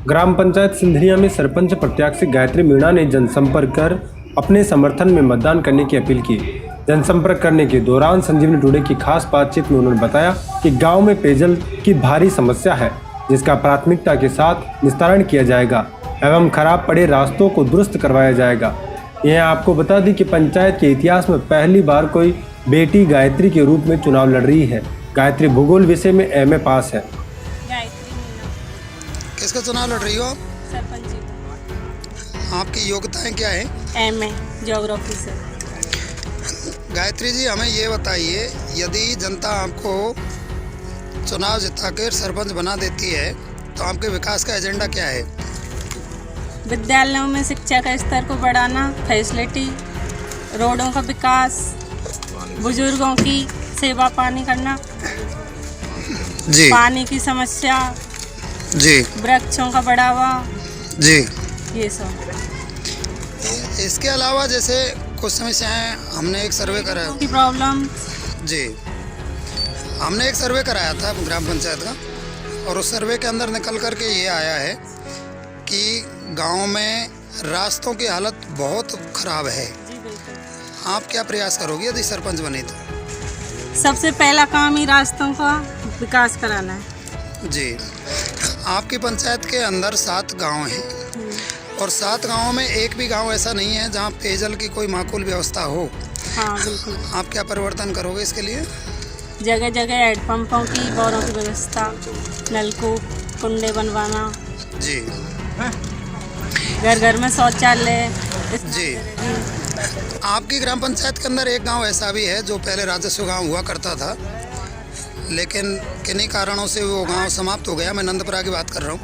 ग्राम पंचायत सिंधनिया में सरपंच प्रत्याशी गायत्री मीणा ने जनसंपर्क कर अपने समर्थन में मतदान करने की अपील की। जनसंपर्क करने के दौरान संजीवनी टुडे की खास बातचीत में उन्होंने बताया कि गांव में पेयजल की भारी समस्या है, जिसका प्राथमिकता के साथ निस्तारण किया जाएगा एवं खराब पड़े रास्तों को दुरुस्त करवाया जाएगा। यह आपको बता दी कि पंचायत के इतिहास में पहली बार कोई बेटी गायत्री के रूप में चुनाव लड़ रही है। गायत्री भूगोल विषय में एमए पास है। गायत्री मीणा। किसका चुनाव लड़ रही हो आप? सरपंच जी। आपकी योग्यताएं क्या है? एमए ज्योग्राफी से। गायत्री जी, हमें ये बताइए, यदि जनता आपको चुनाव जिताकर सरपंच बना देती है तो आपके विकास का एजेंडा क्या है? विद्यालयों में शिक्षा का स्तर को बढ़ाना, फैसिलिटी, रोडों का विकास, बुजुर्गों की सेवा पानी करना, जी पानी की समस्या, जी वृक्षों का बढ़ावा, जी। ये सब। इसके अलावा जैसे कुछ समय से हमने एक सर्वे कराया की प्रॉब्लम। जी, हमने एक सर्वे कराया था ग्राम पंचायत का, और उस सर्वे के अंदर निकल कर के ये आया है कि गांव में रास्तों की हालत बहुत ख़राब है। जी बिल्कुल। आप क्या प्रयास करोगे यदि सरपंच बने तो? सबसे पहला काम ही रास्तों का विकास कराना है। जी, आपकी पंचायत के अंदर 7 गांव हैं और 7 गांवों में एक भी गांव ऐसा नहीं है जहां पेयजल की कोई माकूल व्यवस्था हो। हाँ बिल्कुल। आप क्या परिवर्तन करोगे इसके लिए? जगह जगह हैंडपंपों की, बोरों की व्यवस्था, नलकूप, कुंडे बनवाना, जी घर घर में शौचालय। जी। आपकी ग्राम पंचायत के अंदर एक गांव ऐसा भी है जो पहले राजस्व गांव हुआ करता था, लेकिन किन्हीं कारणों से वो गांव समाप्त हो गया। मैं नंदपुरा की बात कर रहा हूँ।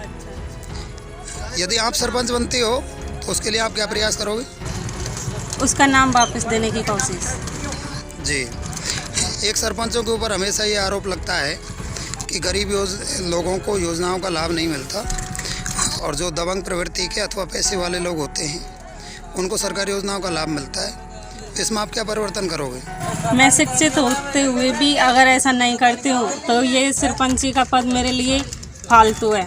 यदि आप सरपंच बनती हो तो उसके लिए आप क्या प्रयास करोगे? उसका नाम वापस देने की कोशिश। जी, एक सरपंचों के ऊपर हमेशा ये आरोप लगता है कि गरीब लोगों को योजनाओं का लाभ नहीं मिलता, और जो दबंग प्रवृत्ति के अथवा पैसे वाले लोग होते हैं उनको सरकारी योजनाओं का लाभ मिलता है। इसमें आप क्या परिवर्तन करोगे? मैं शिक्षित होते हुए भी अगर ऐसा नहीं करती हूँ तो ये सरपंची का पद मेरे लिए फालतू है।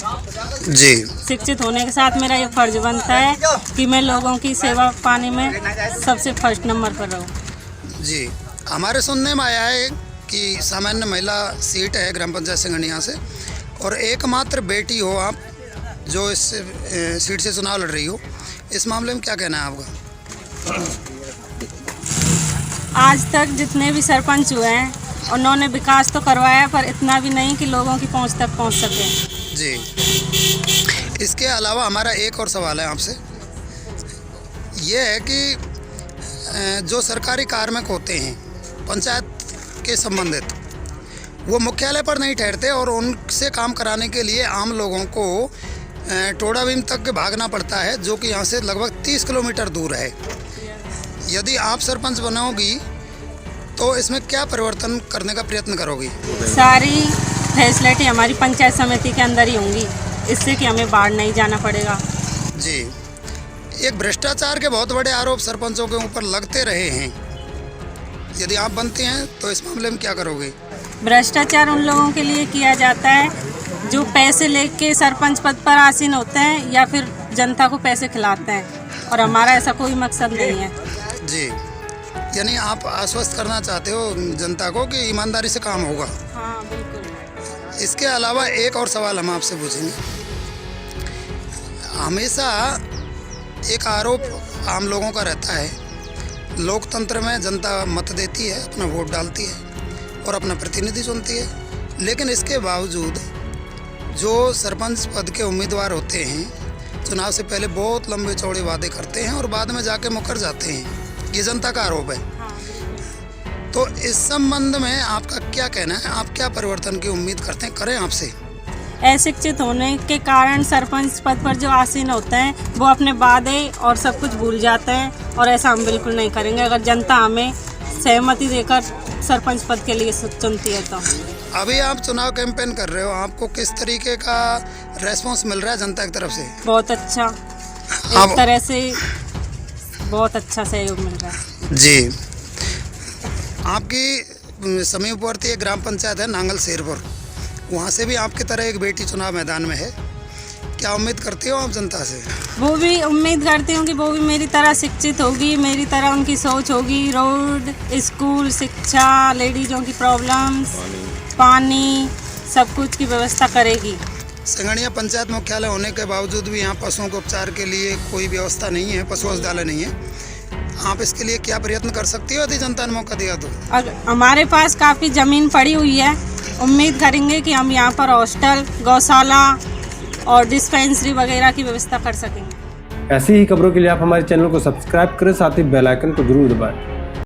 जी, शिक्षित होने के साथ मेरा ये फर्ज बनता है कि मैं लोगों की सेवा पाने में सबसे फर्स्ट नंबर पर रहूँ। जी। हमारे सुनने में आया है कि सामान्य महिला सीट है ग्राम पंचायत सिंघनिया से, और एकमात्र बेटी हो आप जो इस सीट से चुनाव लड़ रही हो। इस मामले में क्या कहना है आपका? आज तक जितने भी सरपंच हुए हैं उन्होंने विकास तो करवाया, पर इतना भी नहीं कि लोगों की पहुंच तक पहुंच सके। जी, इसके अलावा हमारा एक और सवाल है आपसे। ये है कि जो सरकारी कार्मिक होते हैं पंचायत के संबंधित, वो मुख्यालय पर नहीं ठहरते और उनसे काम कराने के लिए आम लोगों को टोडा भीम तक भागना पड़ता है, जो कि यहाँ से लगभग 30 किलोमीटर दूर है। यदि आप सरपंच बनोगी तो इसमें क्या परिवर्तन करने का प्रयत्न करोगी? सारी फैसिलिटी हमारी पंचायत समिति के अंदर ही होंगी, इससे कि हमें बाहर नहीं जाना पड़ेगा। जी, एक भ्रष्टाचार के बहुत बड़े आरोप सरपंचों के ऊपर लगते रहे हैं। यदि आप बनते हैं तो इस मामले में क्या करोगे? भ्रष्टाचार उन लोगों के लिए किया जाता है जो पैसे लेके सरपंच पद पर आसीन होते हैं या फिर जनता को पैसे खिलाते हैं, और हमारा ऐसा कोई मकसद नहीं है। जी, यानी आप आश्वस्त करना चाहते हो जनता को कि ईमानदारी से काम होगा। हाँ बिल्कुल। इसके अलावा एक और सवाल हम आपसे पूछेंगे। हमेशा एक आरोप आम लोगों का रहता है, लोकतंत्र में जनता मत देती है, अपना वोट डालती है और अपना प्रतिनिधि चुनती है, लेकिन इसके बावजूद जो सरपंच पद के उम्मीदवार होते हैं चुनाव से पहले बहुत लंबे चौड़े वादे करते हैं और बाद में जाके मुकर जाते हैं। ये जनता का आरोप है। तो इस संबंध में आपका क्या कहना है? आप क्या परिवर्तन की उम्मीद करते हैं करें आपसे? अशिक्षित होने के कारण सरपंच पद पर जो आसीन होते हैं वो अपने वादे और सब कुछ भूल जाते हैं, और ऐसा हम बिल्कुल नहीं करेंगे अगर जनता हमें सहमति देकर सरपंच पद के लिए चुनती है तो। अभी आप चुनाव कैंपेन कर रहे हो, आपको किस तरीके का रेस्पॉन्स मिल रहा है जनता की तरफ से? बहुत अच्छा, एक तरह से बहुत अच्छा सहयोग मिल रहा है। जी, आपकी समीपवर्ती एक ग्राम पंचायत है नांगल शेरपुर, वहाँ से भी आपकी तरह एक बेटी चुनाव मैदान में है। क्या उम्मीद करती हो आप जनता से? वो भी उम्मीद करती हूँ कि वो भी मेरी तरह शिक्षित होगी, मेरी तरह उनकी सोच होगी। रोड, स्कूल, शिक्षा, लेडीज़ों की प्रॉब्लम्स, पानी, सब कुछ की व्यवस्था करेगी। सिंघानिया पंचायत मुख्यालय होने के बावजूद भी यहाँ पशुओं के उपचार के लिए कोई व्यवस्था नहीं है, पशु औषधालय नहीं है। आप इसके लिए क्या प्रयत्न कर सकती हो यदि जनता ने मौका दिया तो? हमारे पास काफ़ी ज़मीन पड़ी हुई है, उम्मीद करेंगे कि हम यहाँ पर हॉस्टल, गौशाला और डिस्पेंसरी वगैरह की व्यवस्था कर सकेंगे। ऐसी ही खबरों के लिए आप हमारे चैनल को सब्सक्राइब करें, साथ ही बेल आइकन को जरूर दबाएं।